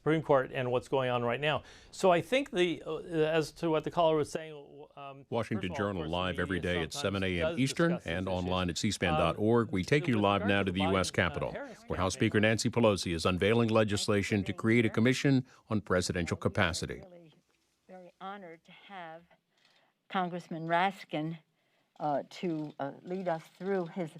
Supreme Court and what's going on right now. So I think as to what the caller was saying, Washington Journal live every day at 7 a.m. does Eastern discuss and these online issues. at cspan.org. We take you With live regard now to to the the U.S. Biden, Capitol, Harris where House campaign, Speaker Nancy Pelosi is unveiling legislation to create a commission on presidential capacity. Really very honored to have Congressman Raskin to lead us through his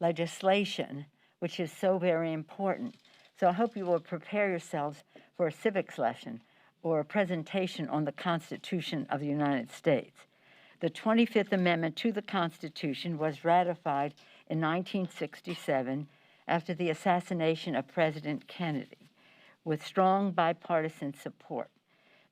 legislation, which is so very important. So I hope you will prepare yourselves for a civics lesson or a presentation on the Constitution of the United States. The 25th Amendment to the Constitution was ratified in 1967 after the assassination of President Kennedy, with strong bipartisan support.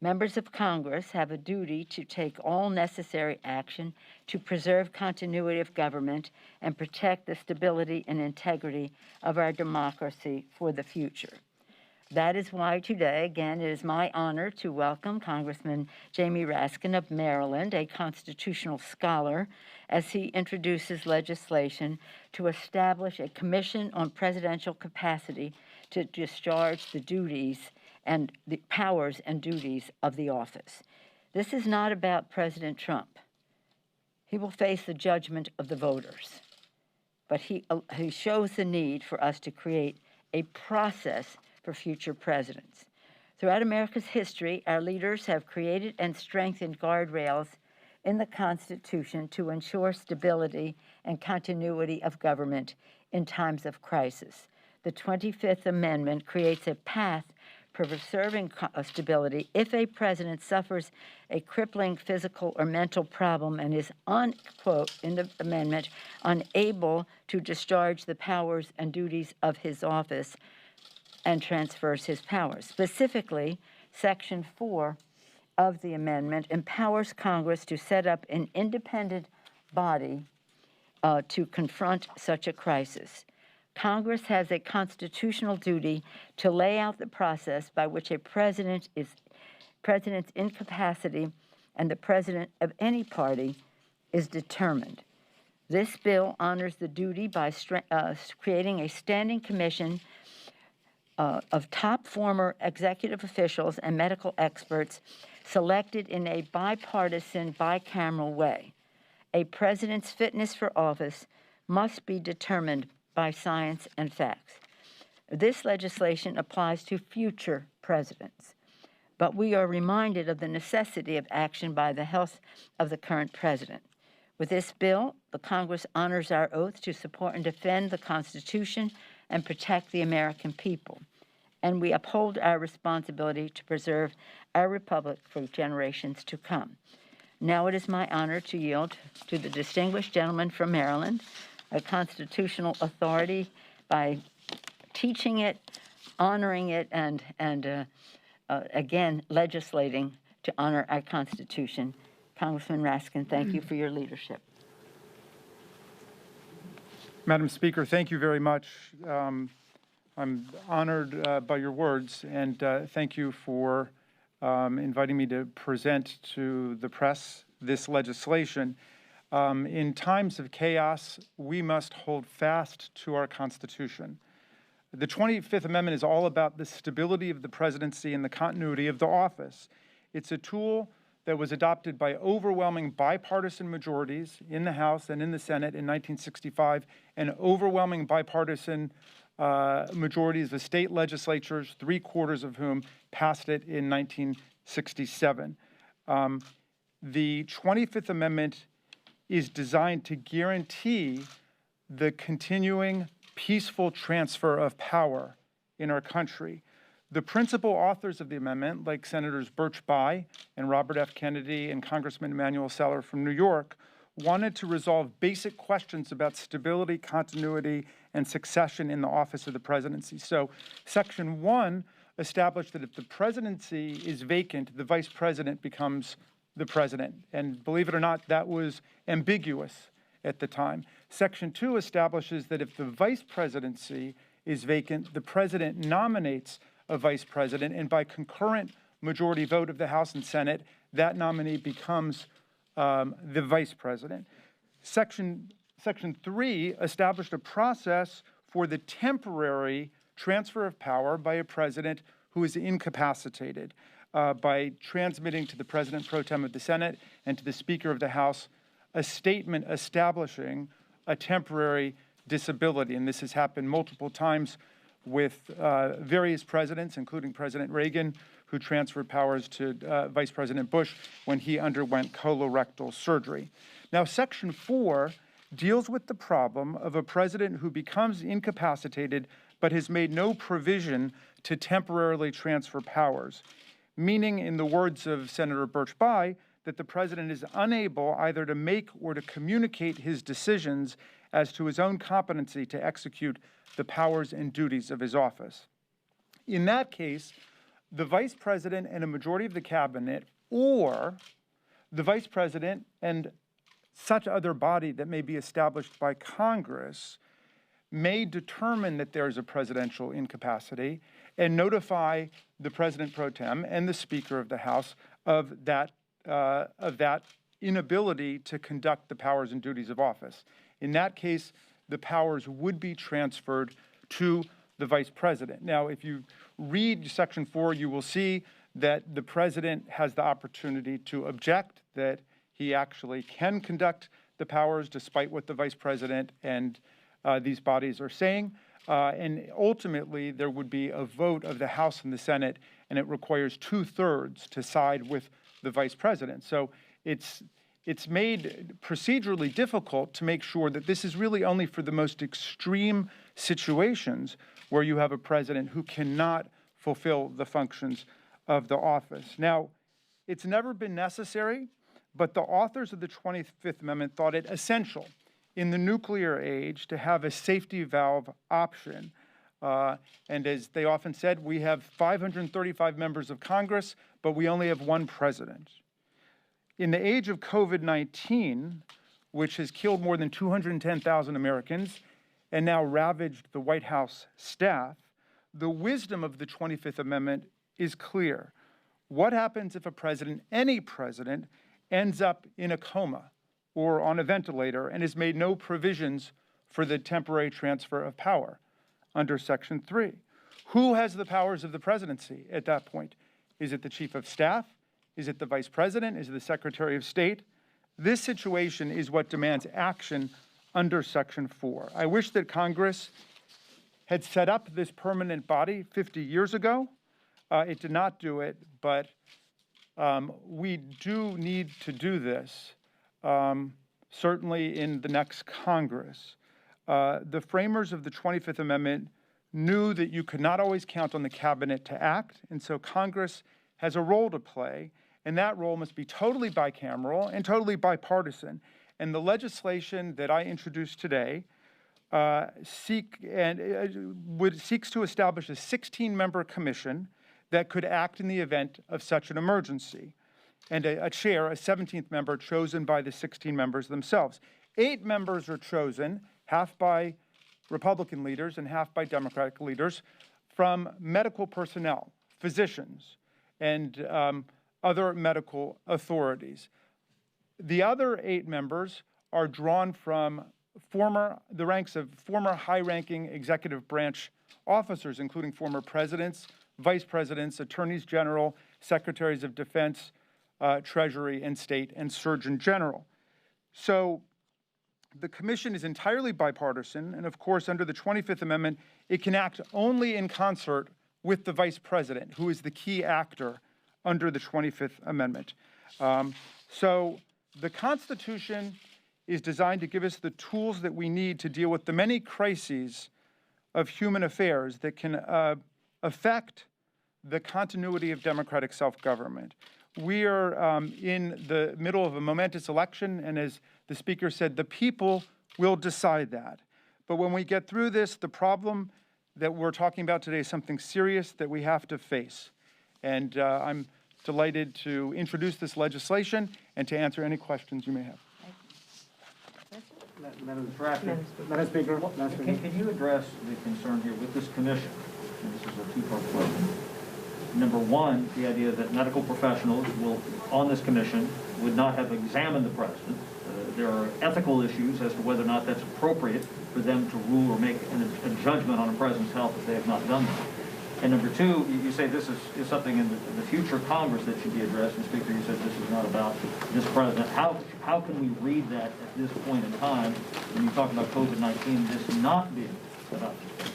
Members of Congress have a duty to take all necessary action to preserve continuity of government and protect the stability and integrity of our democracy for the future. That is why today, again, it is my honor to welcome Congressman Jamie Raskin of Maryland, a constitutional scholar, as he introduces legislation to establish a commission on presidential capacity to discharge the duties and the powers and duties of the office. This is not about President Trump. He will face the judgment of the voters, but he shows the need for us to create a process for future presidents. Throughout America's history, our leaders have created and strengthened guardrails in the Constitution to ensure stability and continuity of government in times of crisis. The 25th Amendment creates a path for preserving stability if a president suffers a crippling physical or mental problem and is, quote, in the amendment, unable to discharge the powers and duties of his office and transfers his powers. Specifically, Section 4 of the amendment empowers Congress to set up an independent body to confront such a crisis. Congress has a constitutional duty to lay out the process by which a president's incapacity and the president of any party is determined. This bill honors the duty by creating a standing commission of top former executive officials and medical experts selected in a bipartisan, bicameral way. A president's fitness for office must be determined by science and facts. This legislation applies to future presidents, but we are reminded of the necessity of action by the health of the current president. With this bill, the Congress honors our oath to support and defend the Constitution and protect the American people, and we uphold our responsibility to preserve our republic for generations to come. Now it is my honor to yield to the distinguished gentleman from Maryland, a constitutional authority by teaching it, honoring it, and again, legislating to honor our Constitution. Congressman Raskin, thank you for your leadership. Madam Speaker, thank you very much. I'm honored by your words, and thank you for inviting me to present to the press this legislation. In times of chaos, we must hold fast to our Constitution. The 25th Amendment is all about the stability of the presidency and the continuity of the office. It's a tool that was adopted by overwhelming bipartisan majorities in the House and in the Senate in 1965, and overwhelming bipartisan majorities of state legislatures, 3/4 of whom passed it in 1967. The 25th Amendment is designed to guarantee the continuing peaceful transfer of power in our country. The principal authors of the amendment, like Senators Birch Bayh and Robert F. Kennedy and Congressman Emanuel Seller from New York, wanted to resolve basic questions about stability, continuity, and succession in the office of the presidency. So Section 1 established that if the presidency is vacant, the vice president becomes the president. And believe it or not, that was ambiguous at the time. Section 2 establishes that if the vice presidency is vacant, the president nominates a vice president, and by concurrent majority vote of the House and Senate, that nominee becomes the vice president. Section 3 established a process for the temporary transfer of power by a president who who is incapacitated by transmitting to the President Pro Tem of the Senate and to the Speaker of the House a statement establishing a temporary disability. And this has happened multiple times with various presidents, including President Reagan, who transferred powers to Vice President Bush when he underwent colorectal surgery. Now, Section 4 deals with the problem of a president who becomes incapacitated but has made no provision to temporarily transfer powers, meaning, in the words of Senator Birch Bayh, that the president is unable either to make or to communicate his decisions as to his own competency to execute the powers and duties of his office. In that case, the vice president and a majority of the cabinet, or the vice president and such other body that may be established by Congress, may determine that there is a presidential incapacity and notify the President Pro Tem and the Speaker of the House of that inability to conduct the powers and duties of office. In that case, the powers would be transferred to the vice president. Now, if you read Section 4, you will see that the president has the opportunity to object, that he actually can conduct the powers despite what the vice president and these bodies are saying. And ultimately, there would be a vote of the House and the Senate, and it requires 2/3 to side with the vice president. So it's made procedurally difficult to make sure that this is really only for the most extreme situations where you have a president who cannot fulfill the functions of the office. Now, it's never been necessary, but the authors of the 25th Amendment thought it essential in the nuclear age to have a safety valve option. And as they often said, we have 535 members of Congress, but we only have one president. In the age of COVID-19, which has killed more than 210,000 Americans and now ravaged the White House staff, the wisdom of the 25th Amendment is clear. What happens if a president, any president, ends up in a coma or on a ventilator and has made no provisions for the temporary transfer of power under Section 3? Who has the powers of the presidency at that point? Is it the chief of staff? Is it the vice president? Is it the secretary of state? This situation is what demands action under Section 4. I wish that Congress had set up this permanent body 50 years ago. It did not do it, but we do need to do this, certainly in the next Congress. The framers of the 25th Amendment knew that you could not always count on the cabinet to act, and so Congress has a role to play, and that role must be totally bicameral and totally bipartisan. And the legislation that I introduced today seeks to establish a 16-member commission that could act in the event of such an emergency, and a chair, a 17th member, chosen by the 16 members themselves. 8 members are chosen, half by Republican leaders and half by Democratic leaders, from medical personnel, physicians, and other medical authorities. The other 8 members are drawn from the ranks of former high-ranking executive branch officers, including former presidents, vice presidents, attorneys general, secretaries of defense, Treasury and State, and Surgeon General. So the commission is entirely bipartisan, and of course, under the 25th Amendment, it can act only in concert with the vice president, who is the key actor under the 25th Amendment. So the Constitution is designed to give us the tools that we need to deal with the many crises of human affairs that can affect the continuity of democratic self-government. We are in the middle of a momentous election, and as the Speaker said, the people will decide that. But when we get through this, the problem that we're talking about today is something serious that we have to face. And I'm delighted to introduce this legislation and to answer any questions you may have. Madam Speaker, can you address the concern here with this commission? And this is a two-part question. Number one, the idea that medical professionals on this commission would not have examined the president. There are ethical issues as to whether or not that's appropriate for them to rule or make a judgment on a president's health if they have not done that. And number two, you say this is something in the future Congress that should be addressed. And Speaker, you said this is not about this president. How can we read that at this point in time when you talk about COVID-19, this not being about this?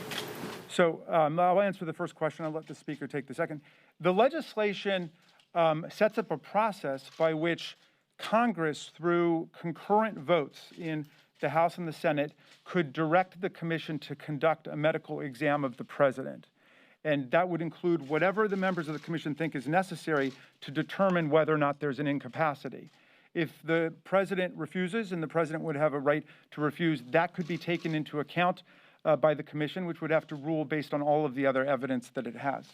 So I'll answer the first question. I'll let the Speaker take the second. The legislation sets up a process by which Congress, through concurrent votes in the House and the Senate, could direct the commission to conduct a medical exam of the president. And that would include whatever the members of the commission think is necessary to determine whether or not there's an incapacity. If the president refuses, and the president would have a right to refuse, that could be taken into account by the commission, which would have to rule based on all of the other evidence that it has.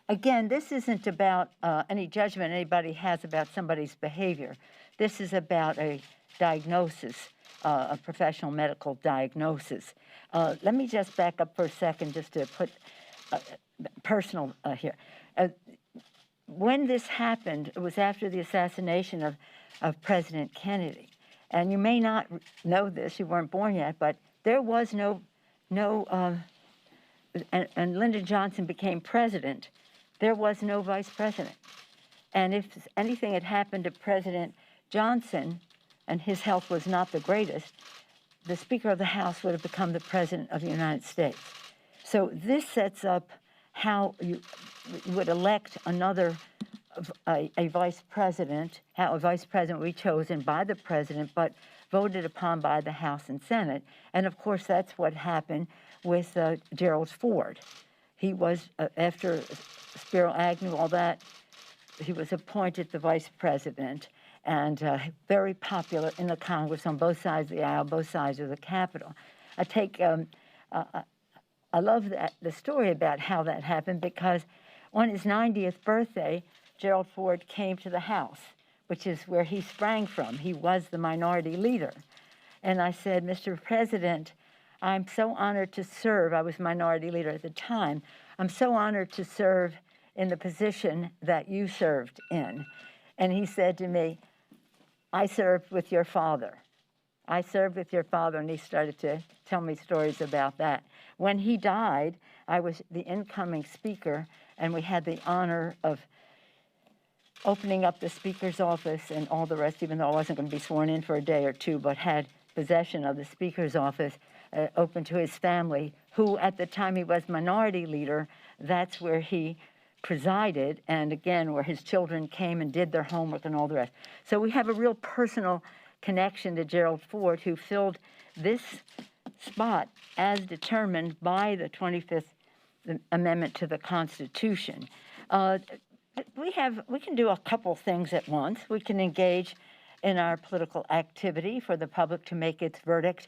Again, this isn't about any judgment anybody has about somebody's behavior. This is about a diagnosis, a professional medical diagnosis. Let me just back up for a second just to put personal here. When this happened, it was after the assassination of President Kennedy. And you may not know this, you weren't born yet, but there was and Lyndon Johnson became president, there was no vice president. And if anything had happened to President Johnson, and his health was not the greatest, the Speaker of the House would have become the President of the United States. So this sets up how you would elect a vice president, how a vice president would be chosen by the president, but voted upon by the House and Senate. And of course, that's what happened with Gerald Ford. He was, after Spiro Agnew, all that, he was appointed the vice president, and very popular in the Congress on both sides of the aisle, both sides of the Capitol. I love the story about how that happened, because on his 90th birthday, Gerald Ford came to the House, which is where he sprang from. He was the minority leader. And I said, Mr. President, I'm so honored to serve. I was minority leader at the time. I'm so honored to serve in the position that you served in. And he said to me, I served with your father. I served with your father, and he started to tell me stories about that. When he died, I was the incoming speaker, and we had the honor of opening up the speaker's office and all the rest, even though I wasn't going to be sworn in for a day or two, but had possession of the speaker's office open to his family, who at the time he was minority leader, that's where he presided, and again, where his children came and did their homework and all the rest. So we have a real personal connection to Gerald Ford, who filled this spot as determined by the 25th Amendment to the Constitution. We can do a couple things at once. We can engage in our political activity for the public to make its verdict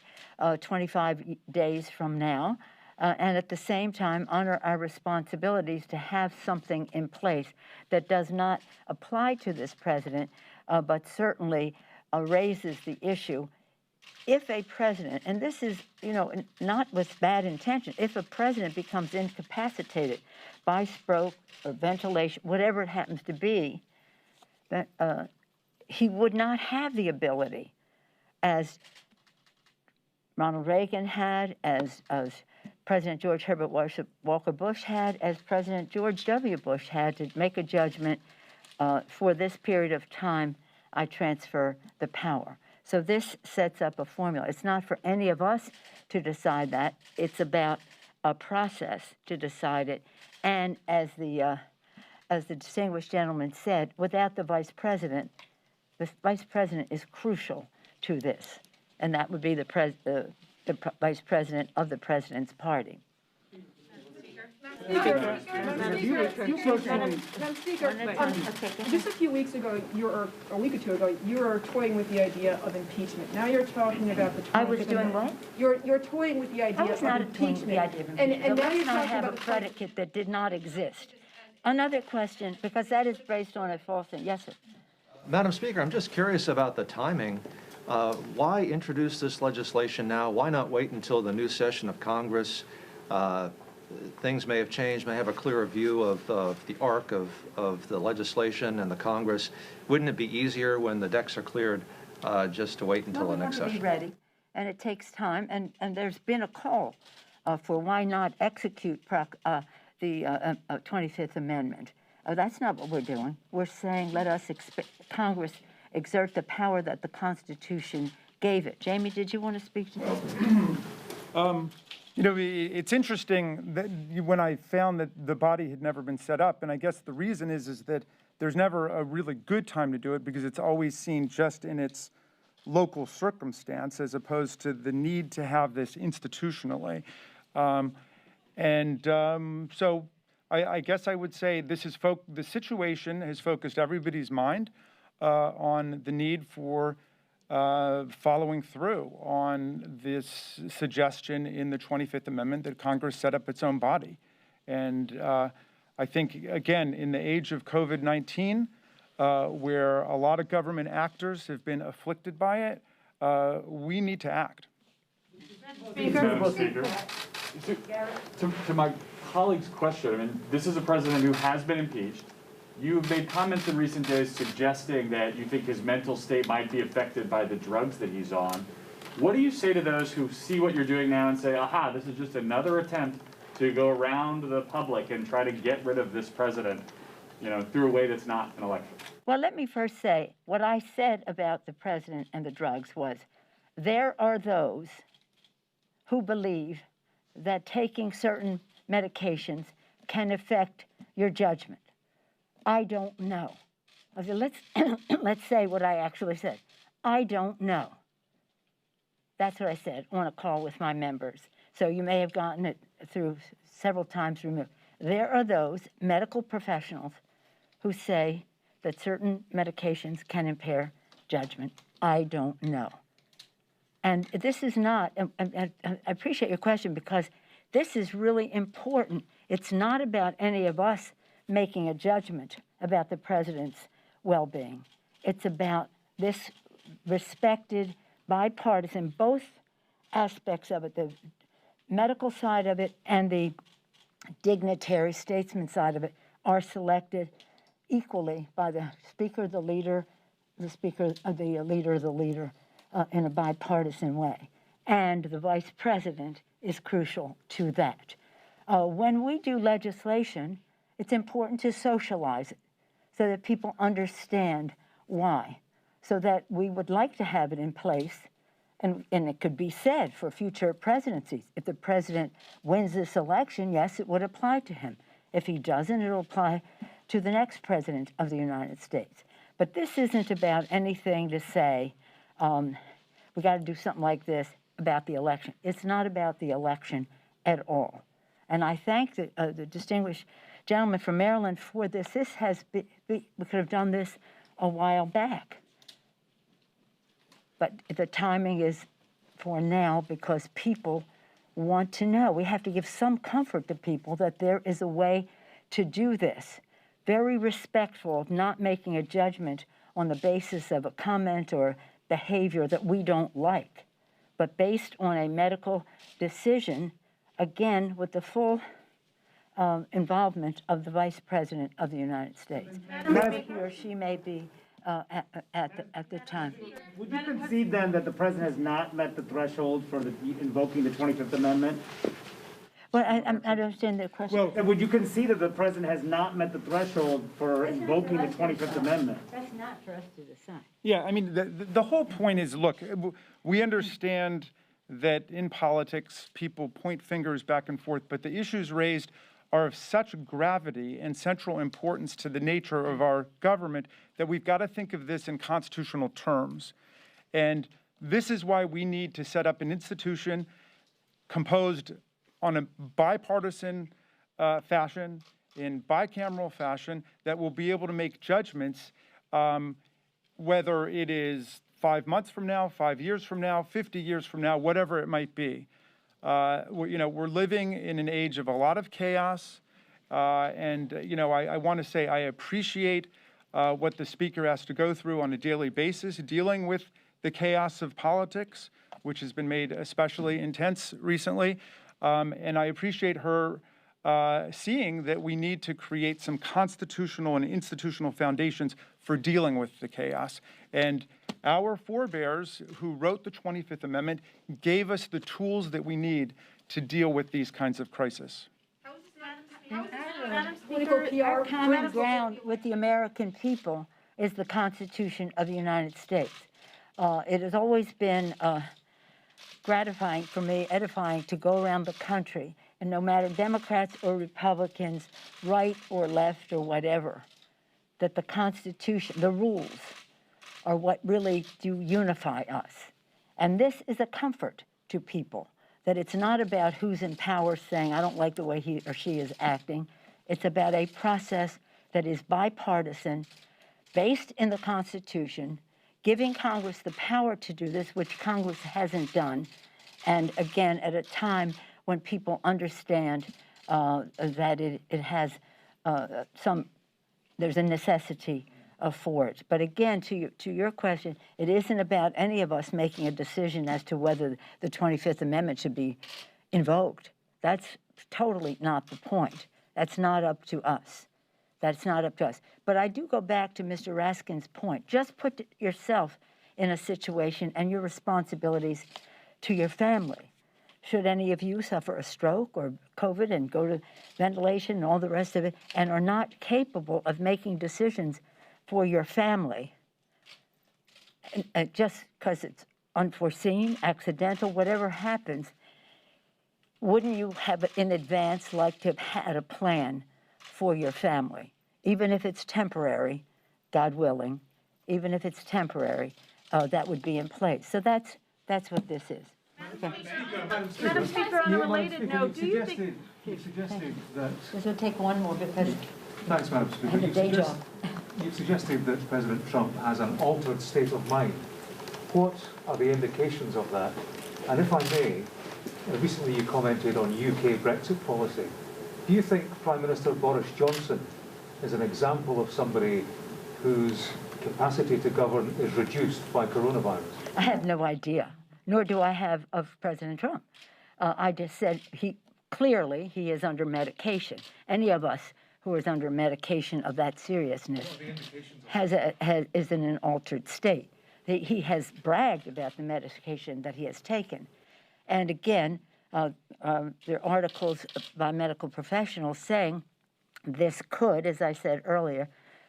25 days from now, and at the same time honor our responsibilities to have something in place that does not apply to this president, but certainly raises the issue. If a president, and this is, not with bad intention, if a president becomes incapacitated by stroke or ventilation, whatever it happens to be, that he would not have the ability, as Ronald Reagan had, as President George Herbert Walker Bush had, as President George W. Bush had, to make a judgment for this period of time, I transfer the power. So this sets up a formula. It's not for any of us to decide that. It's about a process to decide it. And as the distinguished gentleman said, without the vice president is crucial to this, and that would be the vice president of the president's party. Madam Speaker, just a few weeks ago, or a week or two ago, you were toying with the idea of impeachment. Now you're talking about the 25th I was doing what? You're toying with the idea of impeachment. I was not toying with the idea of impeachment. And now let's you're not talking have about a predicate that did not exist. Another question, because that is based on a false thing. Yes, sir. Madam Speaker, I'm just curious about the timing. Why introduce this legislation now? Why not wait until the new session of Congress? Things may have changed, may have a clearer view of the arc of the legislation and the Congress. Wouldn't it be easier when the decks are cleared just to wait until the next session? We want to be ready. and it takes time, and there's been a call for why not execute the 25th Amendment. That's not what we're doing. We're saying let us, Congress, exert the power that the Constitution gave it. Jamie, did you want to speak to this? You know, it's interesting that when I found that the body had never been set up, and I guess the reason is that there's never a really good time to do it because it's always seen just in its local circumstance as opposed to the need to have this institutionally. So I guess I would say this is the situation has focused everybody's mind on the need for following through on this suggestion in the 25th Amendment that Congress set up its own body. And I think, again, in the age of COVID-19, where a lot of government actors have been afflicted by it, we need to act. Madam Speaker, to my colleague's question, I mean, this is a president who has been impeached. You've made comments in recent days suggesting that you think his mental state might be affected by the drugs that he's on. What do you say to those who see what you're doing now and say, aha, this is just another attempt to go around the public and try to get rid of this president, you know, through a way that's not an election? Well, let me first say, what I said about the president and the drugs was, there are those who believe that taking certain medications can affect your judgment. I don't know. I said, let's say what I actually said. I don't know. That's what I said on a call with my members. So you may have gotten it through several times removed. There are those medical professionals who say that certain medications can impair judgment. I don't know. And this is not, I appreciate your question because this is really important. It's not about any of us making a judgment about the president's well-being. It's about this respected, bipartisan, both aspects of it, the medical side of it and the dignitary statesman side of it are selected equally by the speaker, the leader, the speaker, the leader of the leader in a bipartisan way. And the vice president is crucial to that. When we do legislation, it's important to socialize it so that people understand why, so that we would like to have it in place, and it could be said for future presidencies. If the president wins this election, yes, it would apply to him. If he doesn't, it'll apply to the next president of the United States. But this isn't about anything to say, we got to do something like this about the election. It's not about the election at all. And I thank the distinguished gentleman from Maryland for this. This has been, we could have done this a while back. But the timing is for now because people want to know. We have to give some comfort to people that there is a way to do this. Very respectful of not making a judgment on the basis of a comment or behavior that we don't like, but based on a medical decision, again, with the full involvement of the Vice President of the United States. He or she may be at the time. Would you concede then that the president has not met the threshold for invoking the 25th Amendment? Well, I don't understand the question. Well, would you concede that the president has not met the threshold for invoking the 25th Amendment? That's not for us to decide. Yeah, I mean, the whole point is, look, we understand that in politics, people point fingers back and forth, but the issues raised are of such gravity and central importance to the nature of our government that we've got to think of this in constitutional terms. And this is why we need to set up an institution composed on a bipartisan fashion, in bicameral fashion, that will be able to make judgments, whether it is 5 months from now, 5 years from now, 50 years from now, whatever it might be. We're living in an age of a lot of chaos, and I want to say I appreciate what the speaker has to go through on a daily basis, dealing with the chaos of politics, which has been made especially intense recently. And I appreciate her seeing that we need to create some constitutional and institutional foundations for dealing with the chaos. And our forebears who wrote the 25th Amendment gave us the tools that we need to deal with these kinds of crises. Our common ground with the American people is the Constitution of the United States. It has always been gratifying for me, edifying, to go around the country, and no matter Democrats or Republicans, right or left or whatever, that the Constitution, the rules, are what really do unify us. And this is a comfort to people, that it's not about who's in power saying, I don't like the way he or she is acting. It's about a process that is bipartisan, based in the Constitution, giving Congress the power to do this, which Congress hasn't done, and again, at a time when people understand that it has there's a necessity for it. But again, to your question, it isn't about any of us making a decision as to whether the 25th Amendment should be invoked. That's totally not the point. That's not up to us. That's not up to us. But I do go back to Mr. Raskin's point. Just put yourself in a situation and your responsibilities to your family. Should any of you suffer a stroke or COVID and go to ventilation and all the rest of it and are not capable of making decisions for your family, and just because it's unforeseen, accidental, whatever happens, wouldn't you have in advance like to have had a plan for your family, even if it's temporary, God willing, even if it's temporary, that would be in place. So that's what this is. Madam Speaker, on a related note, do you think... You've suggested that... This will take one more because Thanks, Madam I Speaker. have a day job. You've suggested that President Trump has an altered state of mind. What are the indications of that? And if I may, recently you commented on UK Brexit policy. Do you think Prime Minister Boris Johnson is an example of somebody whose capacity to govern is reduced by coronavirus? I have no idea, nor do I have of President Trump. I just said he is under medication. Any of us who is under medication of that seriousness is in an altered state. He has bragged about the medication that he has taken. And again, there are articles by medical professionals saying this could, as I said earlier,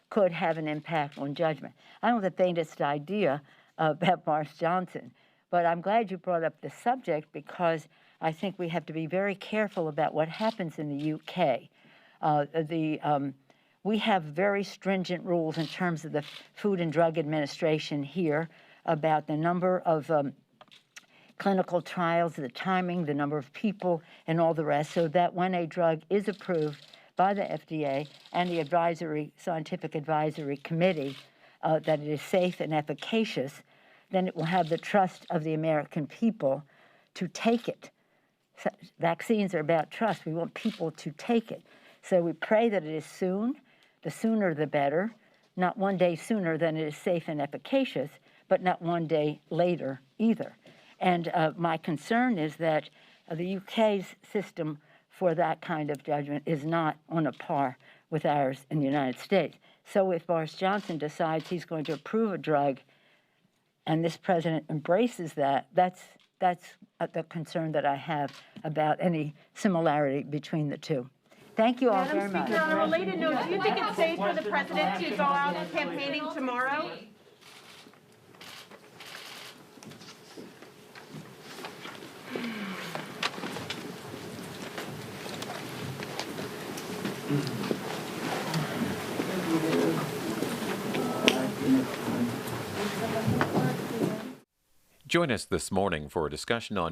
could have an impact on judgment. I don't have the faintest idea about Boris Johnson, but I'm glad you brought up the subject because I think we have to be very careful about what happens in the UK. We have very stringent rules in terms of the Food and Drug Administration here about the number of clinical trials, the timing, the number of people, and all the rest, so that when a drug is approved by the FDA and the Scientific Advisory Committee, that it is safe and efficacious, then it will have the trust of the American people to take it. So vaccines are about trust. We want people to take it. So we pray that it is soon. The sooner the better. Not one day sooner than it is safe and efficacious, but not one day later either. And my concern is that the UK's system for that kind of judgment is not on a par with ours in the United States. So if Boris Johnson decides he's going to approve a drug and this president embraces that, that's the concern that I have about any similarity between the two. Thank you all very much. Madam Speaker, on a related note, do you think it's safe for the president to go out campaigning tomorrow? Join us this morning for a discussion on